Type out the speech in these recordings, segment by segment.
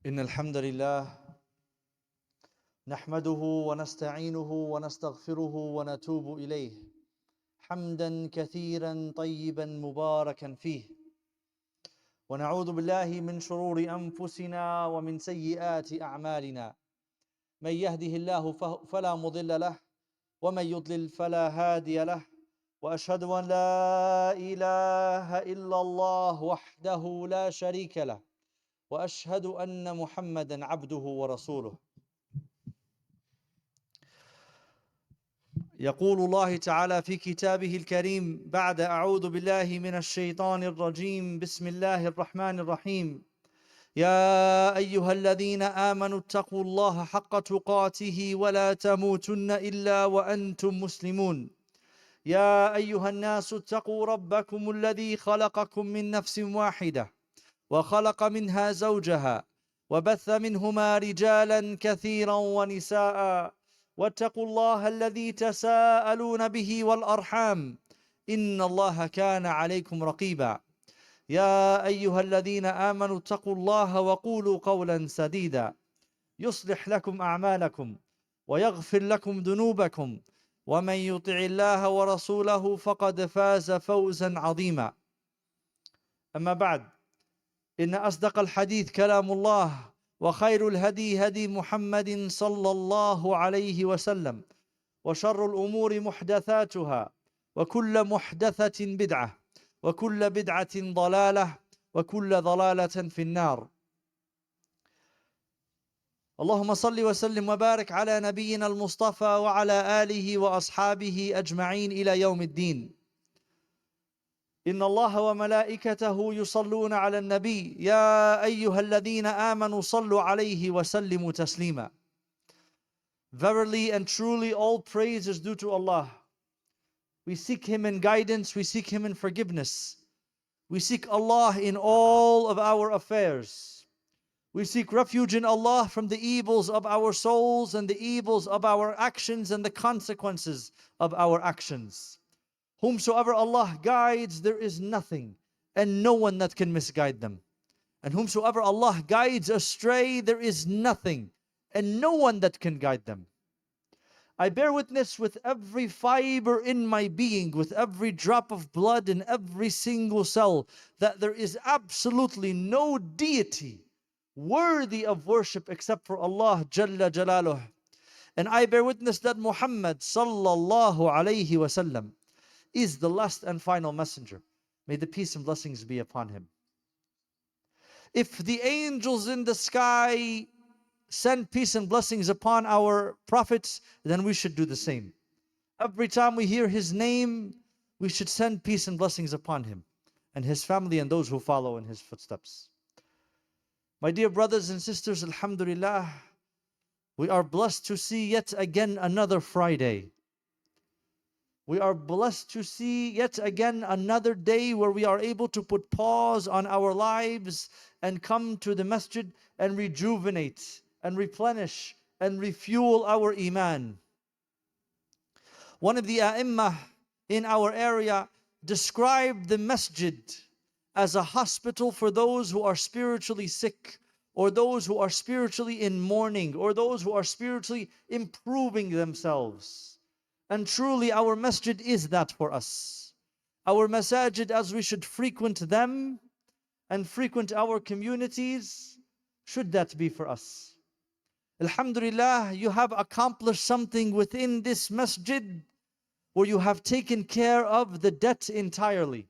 إن الحمد لله نحمده ونستعينه ونستغفره ونتوب إليه حمدا كثيرا طيبا مباركا فيه ونعوذ بالله من شرور أنفسنا ومن سيئات أعمالنا من يهده الله فلا مضل له ومن يضلل فلا هادي له وأشهد أن لا إله إلا الله وحده لا شريك له وأشهد أن محمدا عبده ورسوله. يقول الله تعالى في كتابه الكريم بعد أعوذ بالله من الشيطان الرجيم بسم الله الرحمن الرحيم يا أيها الذين آمنوا اتقوا الله حق تقاته ولا تموتن إلا وأنتم مسلمون يا أيها الناس اتقوا ربكم الذي خلقكم من نفس واحدة وخلق منها زوجها وبث منهما رجالا كثيرا ونساء واتقوا الله الذي تساءلون به والأرحام إن الله كان عليكم رقيبا يا أيها الذين آمنوا اتقوا الله وقولوا قولا سديدا يصلح لكم أعمالكم ويغفر لكم ذنوبكم ومن يطع الله ورسوله فقد فاز فوزا عظيما. أما بعد إن أصدق الحديث كلام الله وخير الهدي هدي محمد صلى الله عليه وسلم وشر الأمور محدثاتها وكل محدثة بدعة وكل بدعة ضلالة وكل ضلالة في النار. اللهم صل وسلم وبارك على نبينا المصطفى وعلى آله وأصحابه أجمعين إلى يوم الدين. إن الله وملائكته يصلون على النبي يا أيها الذين آمنوا صلوا عليه وسلموا تسليما. Verily and truly all praise is due to Allah. We seek Him in guidance, we seek Him in forgiveness. We seek Allah in all of our affairs. We seek refuge in Allah from the evils of our souls and the evils of our actions and the consequences of our actions. Whomsoever Allah guides, there is nothing and no one that can misguide them. And whomsoever Allah guides astray, there is nothing and no one that can guide them. I bear witness with every fiber in my being, with every drop of blood in every single cell, that there is absolutely no deity worthy of worship except for Allah Jalla Jalaluh. And I bear witness that Muhammad sallallahu alayhi wasallam is the last and final messenger. May the peace and blessings be upon him. If the angels in the sky send peace and blessings upon our prophets, then we should do the same. Every time we hear his name, we should send peace and blessings upon him and his family and those who follow in his footsteps. My dear brothers and sisters, alhamdulillah, we are blessed to see yet again another Friday. We are blessed to see yet again another day where we are able to put pause on our lives and come to the masjid and rejuvenate and replenish and refuel our iman. One of the ai*immah in our area described the masjid as a hospital for those who are spiritually sick, or those who are spiritually in mourning, or those who are spiritually improving themselves. And truly our masjid is that for us. Our masajid, as we should frequent them and frequent our communities, should that be for us. Alhamdulillah, you have accomplished something within this masjid where you have taken care of the debt entirely.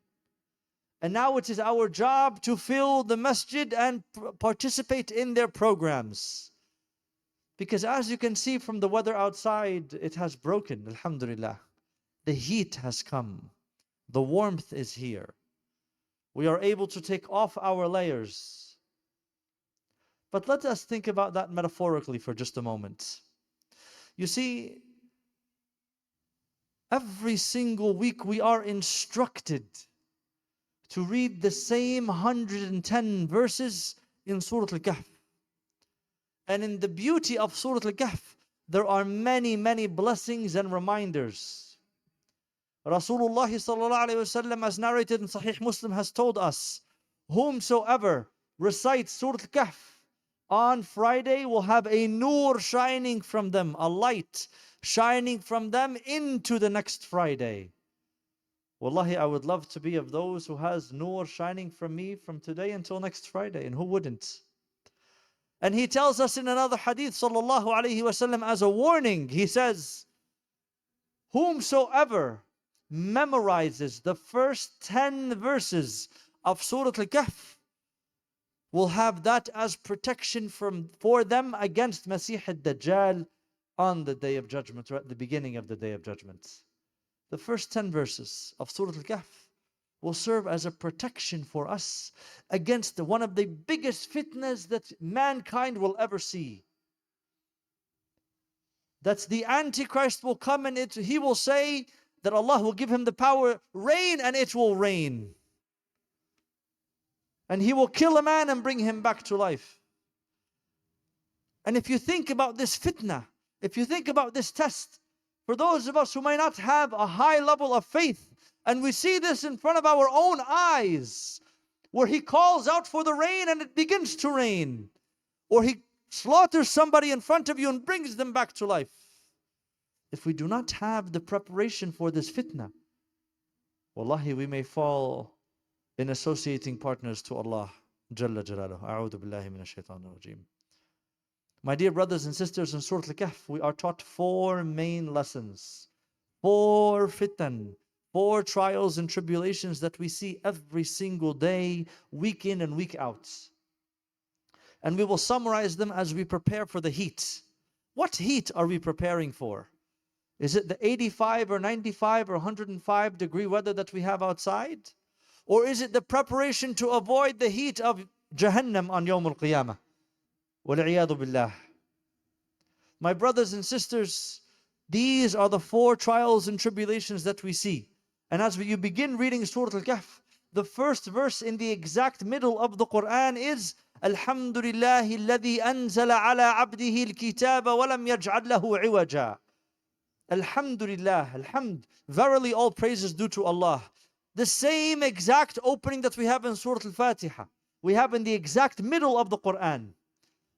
And now it is our job to fill the masjid and participate in their programs. Because as you can see from the weather outside, it has broken, alhamdulillah. The heat has come. The warmth is here. We are able to take off our layers. But let us think about that metaphorically for just a moment. You see, every single week we are instructed to read the same 110 verses in Surah Al-Kahf. And in the beauty of Surah Al-Kahf, there are many, many blessings and reminders. Rasulullah sallallahu alayhi wasallam, as narrated in Sahih Muslim, has told us, whomsoever recites Surah Al-Kahf on Friday will have a nur shining from them, a light shining from them into the next Friday. Wallahi, I would love to be of those who has nur shining from me from today until next Friday, and who wouldn't? And he tells us in another hadith, sallallahu alayhi wasallam, as a warning, he says, whomsoever memorizes the first 10 verses of Surah Al-Kahf will have that as protection for them against Masih al-Dajjal on the Day of Judgment, or at the beginning of the Day of Judgment. The first 10 verses of Surah Al-Kahf will serve as a protection for us against one of the biggest fitnas that mankind will ever see. That's the Antichrist will come, and he will say that Allah will give him the power, rain, and it will rain. And he will kill a man and bring him back to life. And if you think about this fitna, if you think about this test, for those of us who may not have a high level of faith, and we see this in front of our own eyes, where he calls out for the rain and it begins to rain, or he slaughters somebody in front of you and brings them back to life. If we do not have the preparation for this fitna, wallahi, we may fall in associating partners to Allah Jalla Jalaluhu. A'udhu billahi minash shaitanir rajeem. My dear brothers and sisters, in Surah Al-Kahf, we are taught 4 main lessons, 4 fitan, 4 trials and tribulations that we see every single day, week in and week out. And we will summarize them as we prepare for the heat. What heat are we preparing for? Is it the 85 or 95 or 105 degree weather that we have outside? Or is it the preparation to avoid the heat of Jahannam on Yawm al-Qiyamah? Wal-'iyadu billah. My brothers and sisters, these are the 4 trials and tribulations that we see. And as you begin reading Surah Al-Kahf, the first verse in the exact middle of the Quran is Alhamdulillahi alladhi anzala ala abdihi al-kitaba wa lam yaj'al lahu 'iwaja. Alhamdulillah, alhamd. Verily all praise is due to Allah. The same exact opening that we have in Surah Al-Fatiha, we have in the exact middle of the Quran.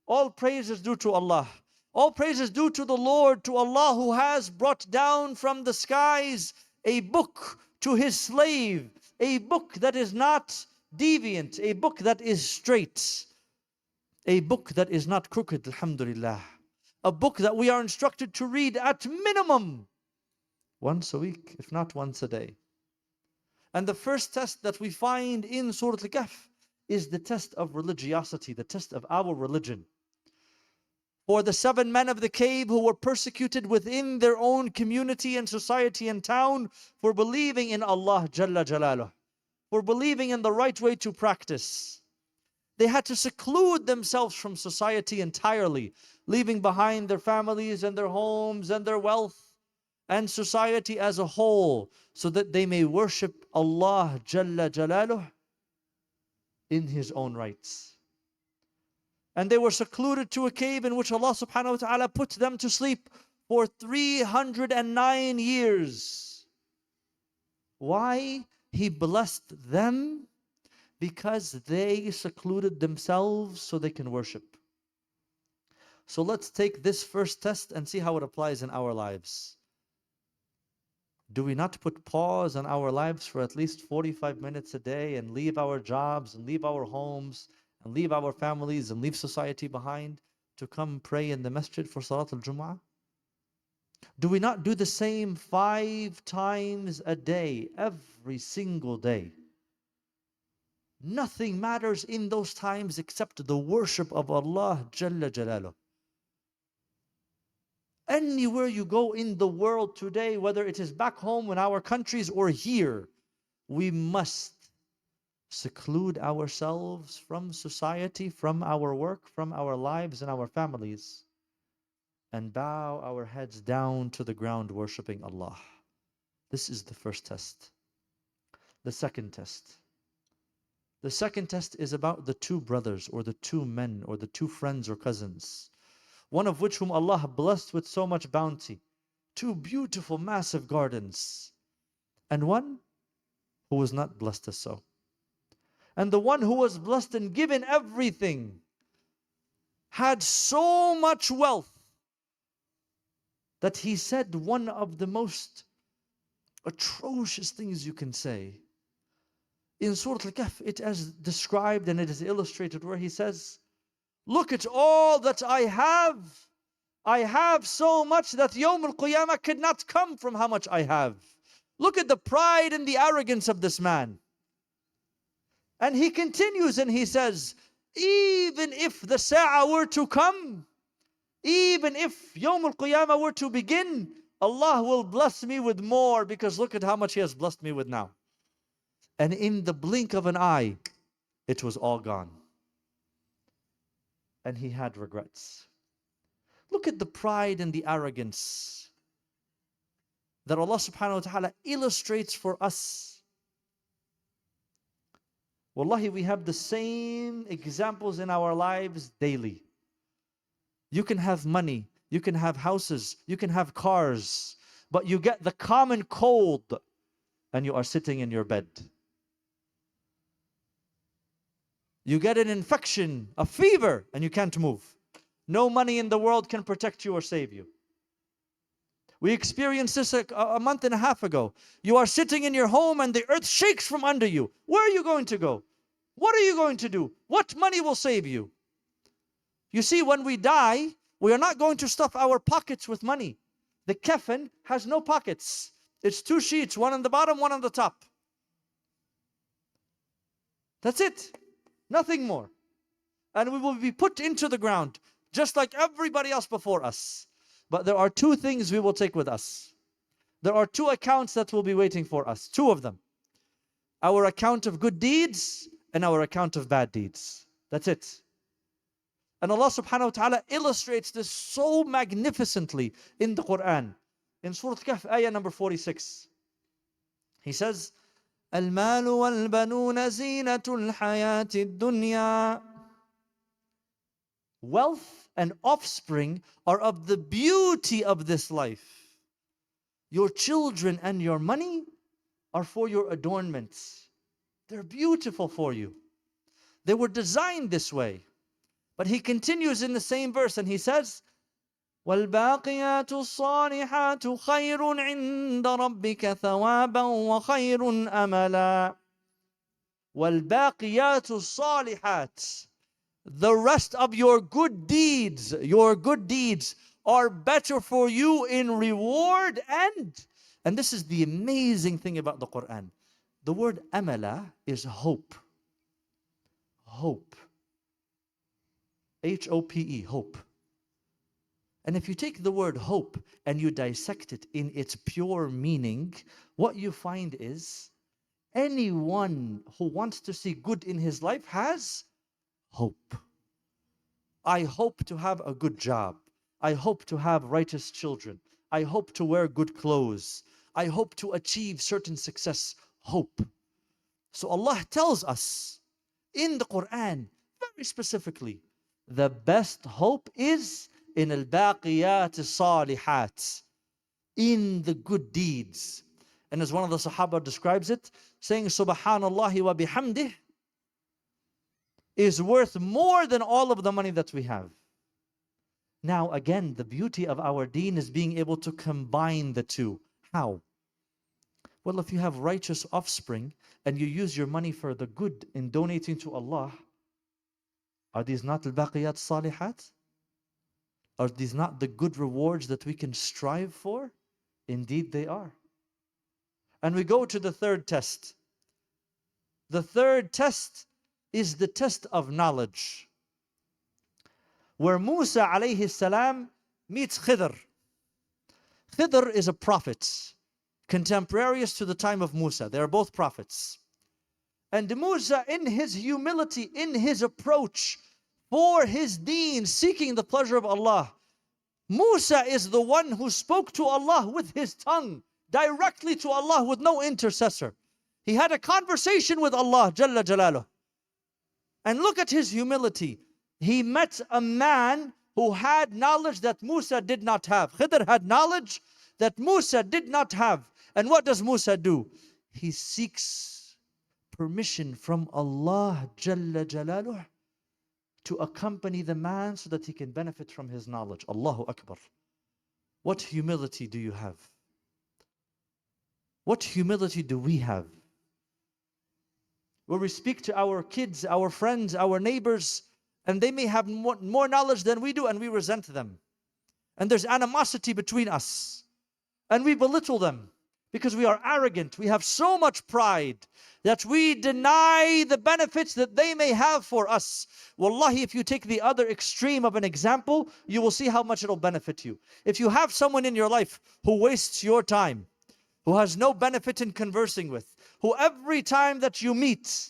All praise is due to Allah. All praise is due to the Lord, to Allah, who has brought down from the skies a book to his slave, a book that is not deviant, a book that is straight, a book that is not crooked, alhamdulillah. A book that we are instructed to read at minimum once a week, if not once a day. And the first test that we find in Surah Al-Kahf is the test of religiosity, the test of our religion. For the 7 men of the cave who were persecuted within their own community and society and town for believing in Allah Jalla Jalaluh, for believing in the right way to practice. They had to seclude themselves from society entirely, leaving behind their families and their homes and their wealth and society as a whole, so that they may worship Allah Jalla Jalaluh in His own rights. And they were secluded to a cave in which Allah subhanahu wa ta'ala put them to sleep for 309 years. Why? He blessed them because they secluded themselves so they can worship. So let's take this first test and see how it applies in our lives. Do we not put pause on our lives for at least 45 minutes a day and leave our jobs and leave our homes and leave our families and leave society behind to come pray in the masjid for Salat al-Jumu'ah? Do we not do the same 5 times a day, every single day? Nothing matters in those times except the worship of Allah Jalla Jalaluh. Anywhere you go in the world today, whether it is back home in our countries or here, we must seclude ourselves from society, from our work, from our lives and our families, and bow our heads down to the ground worshiping Allah. This is the first test. The second test. The second test is about the 2 brothers or the 2 men or the 2 friends or cousins, one of which whom Allah blessed with so much bounty, 2 beautiful massive gardens, and one who was not blessed as so. And the one who was blessed and given everything, had so much wealth that he said one of the most atrocious things you can say. In Surah Al-Kahf, it is described and it is illustrated where he says, look at all that I have. I have so much that Yawm al-Qiyamah could not come from how much I have. Look at the pride and the arrogance of this man. And he continues and he says, even if the Sa'ah were to come, even if Yawm al-Qiyamah were to begin, Allah will bless me with more, because look at how much He has blessed me with now. And in the blink of an eye, it was all gone. And he had regrets. Look at the pride and the arrogance that Allah subhanahu wa ta'ala illustrates for us. Wallahi, we have the same examples in our lives daily. You can have money, you can have houses, you can have cars, but you get the common cold and you are sitting in your bed. You get an infection, a fever, and you can't move. No money in the world can protect you or save you. We experienced this a month and a half ago. You are sitting in your home and the earth shakes from under you. Where are you going to go? What are you going to do? What money will save you? You see, when we die, we are not going to stuff our pockets with money. The coffin has no pockets. It's 2 sheets, one on the bottom, one on the top. That's it. Nothing more. And we will be put into the ground, just like everybody else before us. But there are 2 things we will take with us. There are 2 accounts that will be waiting for us. 2 of them. Our account of good deeds and our account of bad deeds. That's it. And Allah subhanahu wa ta'ala illustrates this so magnificently in the Quran. In Surah Al-Kahf, ayah number 46. He says, المال والبنون زينة الحياة الدنيا. Wealth and offspring are of the beauty of this life. Your children and your money are for your adornments. They're beautiful for you. They were designed this way. But he continues in the same verse and he says, وَالْبَاقِيَاتُ الصَّالِحَاتُ خَيْرٌ عِنْدَ رَبِّكَ ثَوَابًا وَخَيْرٌ أَمَلًا. وَالْبَاقِيَاتُ الصَّالِحَاتُ. The rest of your good deeds are better for you in reward and this is the amazing thing about the Quran. The word amala is hope. Hope. H-O-P-E, hope. And if you take the word hope and you dissect it in its pure meaning, what you find is anyone who wants to see good in his life has hope. I hope to have a good job. I hope to have righteous children. I hope to wear good clothes. I hope to achieve certain success. Hope. So Allah tells us in the Quran very specifically, the best hope is in al-baqiyat as-salihat, in the good deeds. And as one of the Sahaba describes it, saying Subhanallah wa bihamdih is worth more than all of the money that we have. Now again, the beauty of our deen is being able to combine the 2. How? Well, if you have righteous offspring and you use your money for the good in donating to Allah, are these not al-baqiyat salihat? Are these not the good rewards that we can strive for? Indeed they are. And we go to the 3rd test. The 3rd test is the test of knowledge, where Musa alayhi salam meets Khidr. Khidr is a prophet, contemporaneous to the time of Musa. They are both prophets. And Musa, in his humility, in his approach for his deen, seeking the pleasure of Allah, Musa is the one who spoke to Allah with his tongue, directly to Allah with no intercessor. He had a conversation with Allah Jalla Jalaluh. And look at his humility. He met a man who had knowledge that Musa did not have. Khidr had knowledge that Musa did not have. And what does Musa do? He seeks permission from Allah Jalla Jalaluh to accompany the man so that he can benefit from his knowledge. Allahu Akbar. What humility do you have? What humility do we have? Where we speak to our kids, our friends, our neighbors, and they may have more knowledge than we do, and we resent them. And there's animosity between us. And we belittle them because we are arrogant. We have so much pride that we deny the benefits that they may have for us. Wallahi, if you take the other extreme of an example, you will see how much it'll benefit you. If you have someone in your life who wastes your time, who has no benefit in conversing with, who every time that you meet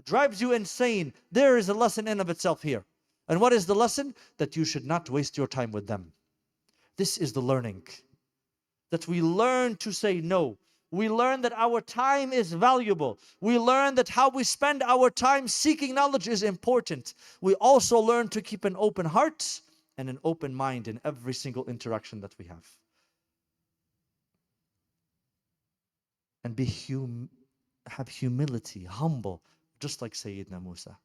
drives you insane, there is a lesson in of itself here. And what is the lesson? That you should not waste your time with them. This is the learning. That we learn to say no. We learn that our time is valuable. We learn that how we spend our time seeking knowledge is important. We also learn to keep an open heart and an open mind in every single interaction that we have. And have humility, humble, just like Sayyidina Musa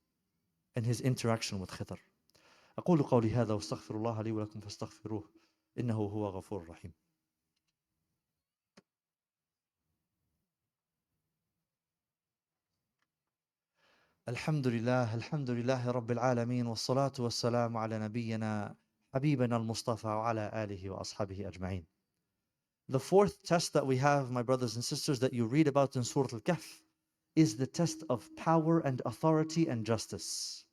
and his interaction with Khidr. أقول قولي هذا واستغفر الله لي ولكم فاستغفروه إنه هو غفور رحيم. الحمد لله رب العالمين والصلاة والسلام على نبينا حبيبنا المصطفى وعلى آله وأصحابه أجمعين. The fourth test that we have, my brothers and sisters, that you read about in Surah Al-Kahf is the test of power and authority and justice.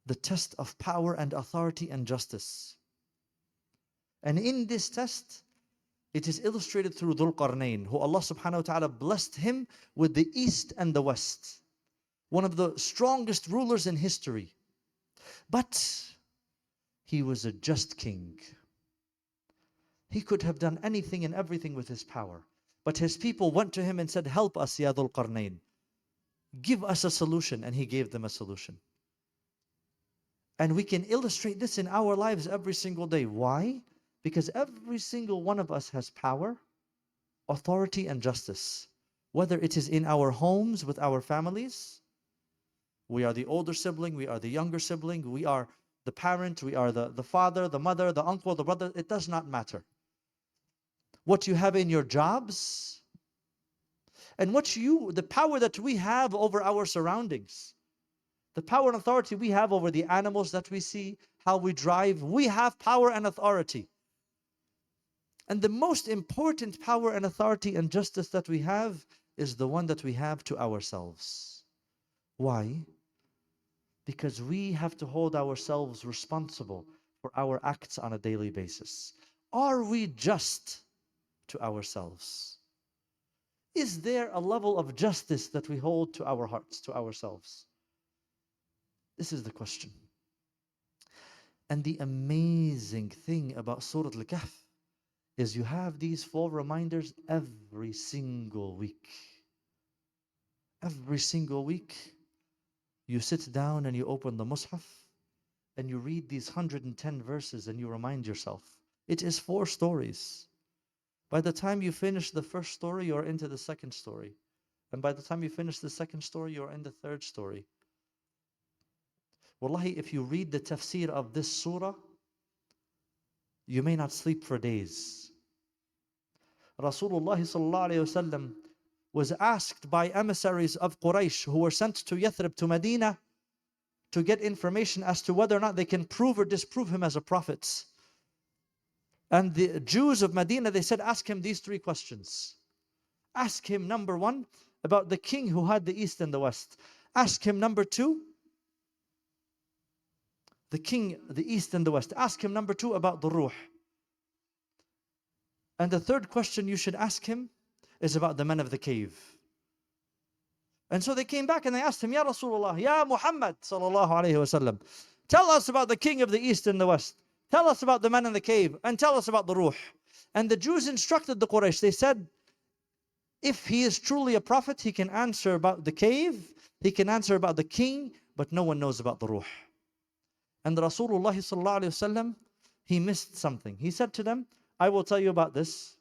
The test of power and authority and justice. And in this test, it is illustrated through Dhul Qarnayn, who Allah subhanahu wa ta'ala blessed him with the east and the west. One of the strongest rulers in history. But he was a just king. He could have done anything and everything with his power. But his people went to him and said, help us, Ya Dhul Qarnayn. Give us a solution. And he gave them a solution. And we can illustrate this in our lives every single day. Why? Because every single one of us has power, authority, and justice. Whether it is in our homes with our families, we are the older sibling, we are the younger sibling, we are the parent, we are the father, the mother, the uncle, the brother, it does not matter. What you have in your jobs, and the power that we have over our surroundings. The power and authority we have over the animals that we see, how we drive, we have power and authority. And the most important power and authority and justice that we have is the one that we have to ourselves. Why? Because we have to hold ourselves responsible for our acts on a daily basis. Are we just to ourselves? Is there a level of justice that we hold to our hearts, to ourselves? This is the question. And the amazing thing about Surah Al-Kahf is you have these 4 reminders every single week. Every single week, you sit down and you open the Mus'haf and you read these 110 verses and you remind yourself. It is 4 stories. By the time you finish the first story, you're into the second story. And by the time you finish the second story, you're in the third story. Wallahi, if you read the tafsir of this surah, you may not sleep for days. Rasulullah sallallahu alayhi wasallam was asked by emissaries of Quraysh who were sent to Yathrib, to Medina, to get information as to whether or not they can prove or disprove him as a prophet. And the Jews of Medina, they said, ask him these 3 questions. Ask him, number 1, about the king who had the east and the west. Ask him, number 2, the king, the east and the west. Ask him, number 2, about the ruh. And the third question you should ask him is about the men of the cave. And so they came back and they asked him, Ya Rasulullah, Ya Muhammad sallallahu alayhi wasallam, tell us about the king of the east and the west. Tell us about the men in the cave and tell us about the ruh. And the Jews instructed the Quraysh. They said, if he is truly a prophet, he can answer about the cave, he can answer about the king, but no one knows about the ruh. And Rasulullah sallallahu alayhi wasallam, he missed something. He said to them, I will tell you about this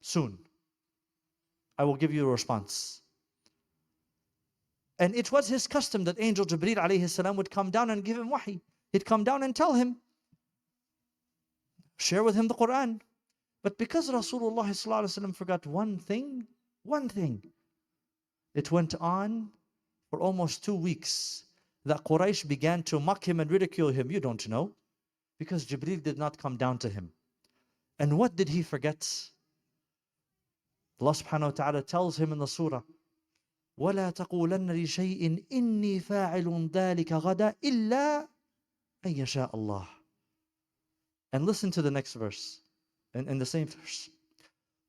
soon. I will give you a response. And it was his custom that Angel Jibreel alayhi salam would come down and give him wahi. He'd come down and tell him, share with him the Quran. But because Rasulullah sallallahu alaihi wasallam forgot one thing, it went on for almost 2 weeks that Quraysh began to mock him and ridicule him. You don't know, because Jibreel did not come down to him. And what did he forget? Allah subhanahu wa ta'ala tells him in the surah, وَلَا تَقُولَنَّ لِشَيْءٍ إِنِّي فَاعِلٌ ذَلِكَ غَدًا إِلَّا أَن يَشَاءَ اللَّهُ. And listen to the next verse, in the same verse.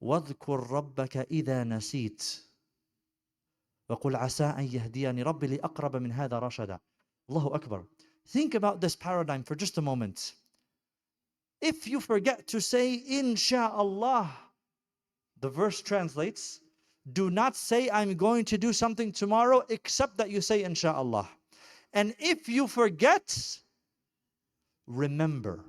وَاذْكُرْ رَبَّكَ إِذَا نَسِيتَ وَقُلْ عَسَىٰ أَن يَهْدِيَنِ رَبِّي لِأَقْرَبَ مِنْ هَذَا رَشَدًا. Allahu Akbar. Think about this paradigm for just a moment. If you forget to say insha'Allah, the verse translates, do not say I'm going to do something tomorrow except that you say insha'Allah. And if you forget, remember.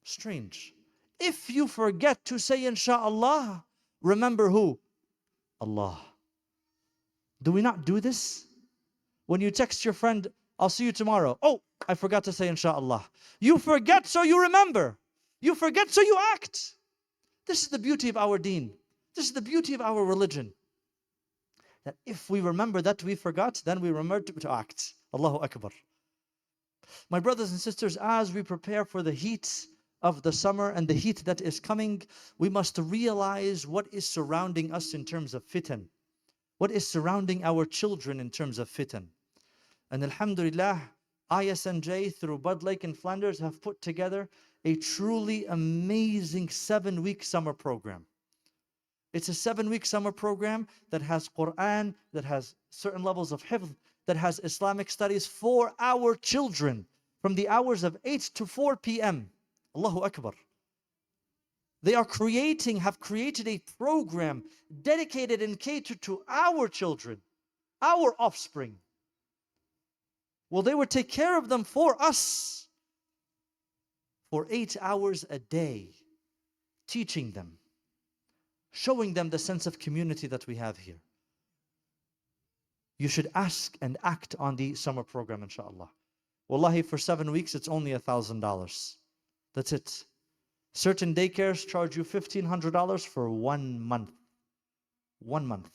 Strange. If you forget to say insha'Allah, remember who? Allah. Do we not do this? When you text your friend, I'll see you tomorrow. Oh, I forgot to say insha'Allah. You forget, so you remember. You forget, so you act. This is the beauty of our deen. This is the beauty of our religion. That if we remember that we forgot, then we remember to act. Allahu Akbar. My brothers and sisters, as we prepare for the heat of the summer and the heat that is coming, we must realize what is surrounding us in terms of fitan. What is surrounding our children in terms of fitan. And alhamdulillah, ISNJ through Bud Lake in Flanders have put together a truly amazing 7-week summer program. It's a 7-week summer program that has Quran, that has certain levels of hifz, that has Islamic studies for our children from the hours of 8 to 4 p.m. Allahu Akbar. They have created a program dedicated and catered to our children, our offspring. Well, they would take care of them for us for 8 hours a day, teaching them, showing them the sense of community that we have here. You should ask and act on the summer program, inshallah. Wallahi, for 7 weeks, it's only $1,000. That's it. Certain daycares charge you $1,500 for 1 month. 1 month.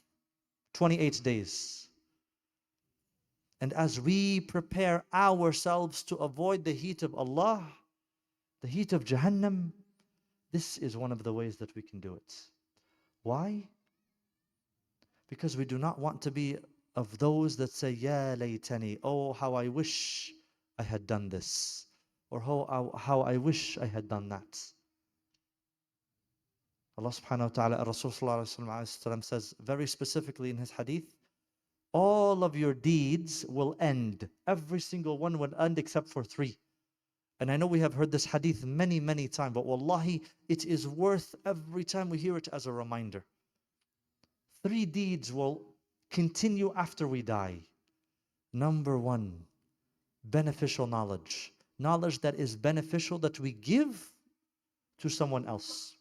28 days. And as we prepare ourselves to avoid the heat of Allah, the heat of Jahannam, this is one of the ways that we can do it. Why? Because we do not want to be of those that say, Ya laytani, oh, how I wish I had done this. Or how I wish I had done that. Allah subhanahu wa ta'ala, Rasul sallallahu alayhi wa sallam says very specifically in his hadith, all of your deeds will end. Every single one will end except for 3. And I know we have heard this hadith many, many times, but wallahi, it is worth every time we hear it as a reminder. 3 deeds will continue after we die. Number 1, beneficial knowledge. Knowledge that is beneficial that we give to someone else.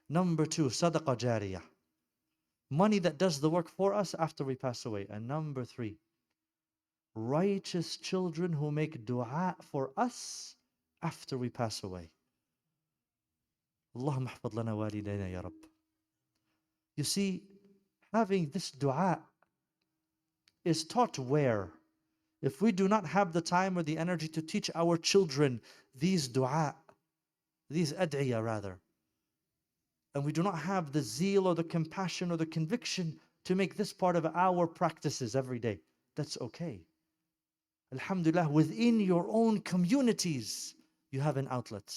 Number 2, sadaqah jariyah. Money that does the work for us after we pass away. And number 3, righteous children who make dua for us after we pass away. Allahumma ahfad lana walidayna ya Rabb. You see, having this dua is taught where? If we do not have the time or the energy to teach our children these dua, these ad'iyah rather, and we do not have the zeal or the compassion or the conviction to make this part of our practices every day, that's okay. Alhamdulillah, within your own communities, you have an outlet.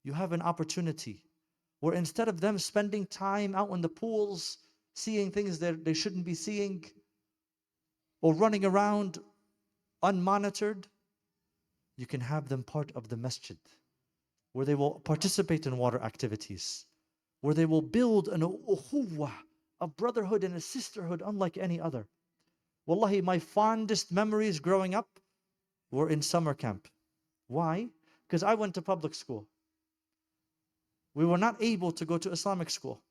You have an opportunity where instead of them spending time out in the pools, seeing things that they shouldn't be seeing, or running around unmonitored, you can have them part of the masjid, where they will participate in water activities, where they will build an ukhuwah, a brotherhood and a sisterhood unlike any other. Wallahi, my fondest memories growing up were in summer camp. Why? Because I went to public school. We were not able to go to Islamic school.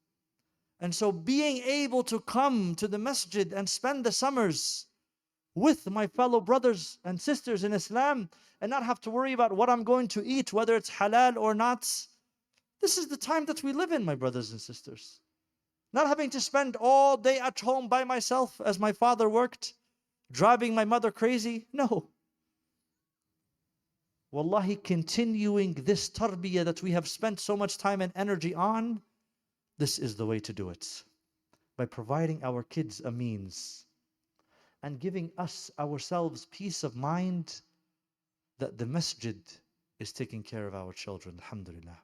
And so being able to come to the masjid and spend the summers with my fellow brothers and sisters in Islam and not have to worry about what I'm going to eat, whether it's halal or not. This is the time that we live in, my brothers and sisters. Not having to spend all day at home by myself as my father worked, driving my mother crazy. No. Wallahi, continuing this tarbiyah that we have spent so much time and energy on, this is the way to do it. By providing our kids a means and giving us ourselves peace of mind that the masjid is taking care of our children. Alhamdulillah.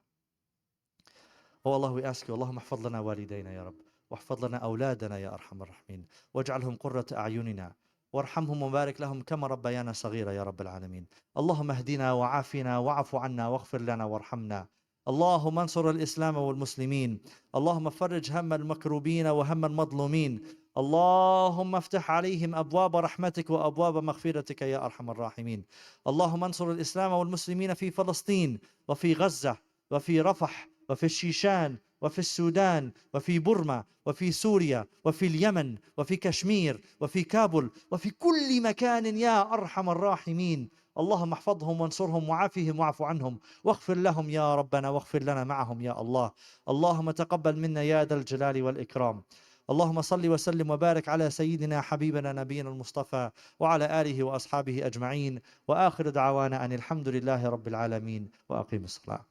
Oh Allah, we ask you, Allahumma ahfadh lana walidayna ya Rabb, واحفظ لنا أولادنا يا أرحم الراحمين واجعلهم قرة أعيننا وارحمهم وبارك لهم كما ربيانا صغيرا يا رب العالمين. اللهم اهدنا وعافنا واعف عنا واغفر لنا وارحمنا. اللهم انصر الإسلام والمسلمين. اللهم فرج هم المكروبين وهم المظلومين. اللهم افتح عليهم أبواب رحمتك وأبواب مغفرتك يا أرحم الراحمين. اللهم انصر الإسلام والمسلمين في فلسطين وفي غزة وفي رفح وفي الشيشان وفي السودان وفي بورما وفي سوريا وفي اليمن وفي كشمير وفي كابل وفي كل مكان يا أرحم الراحمين. اللهم احفظهم وانصرهم وعافهم واعف عنهم واغفر لهم يا ربنا واغفر لنا معهم يا الله. اللهم تقبل منا يا ذا الجلال والإكرام. اللهم صل وسلم وبارك على سيدنا حبيبنا نبينا المصطفى وعلى آله وأصحابه أجمعين. وآخر دعوانا أن الحمد لله رب العالمين وأقيم الصلاة.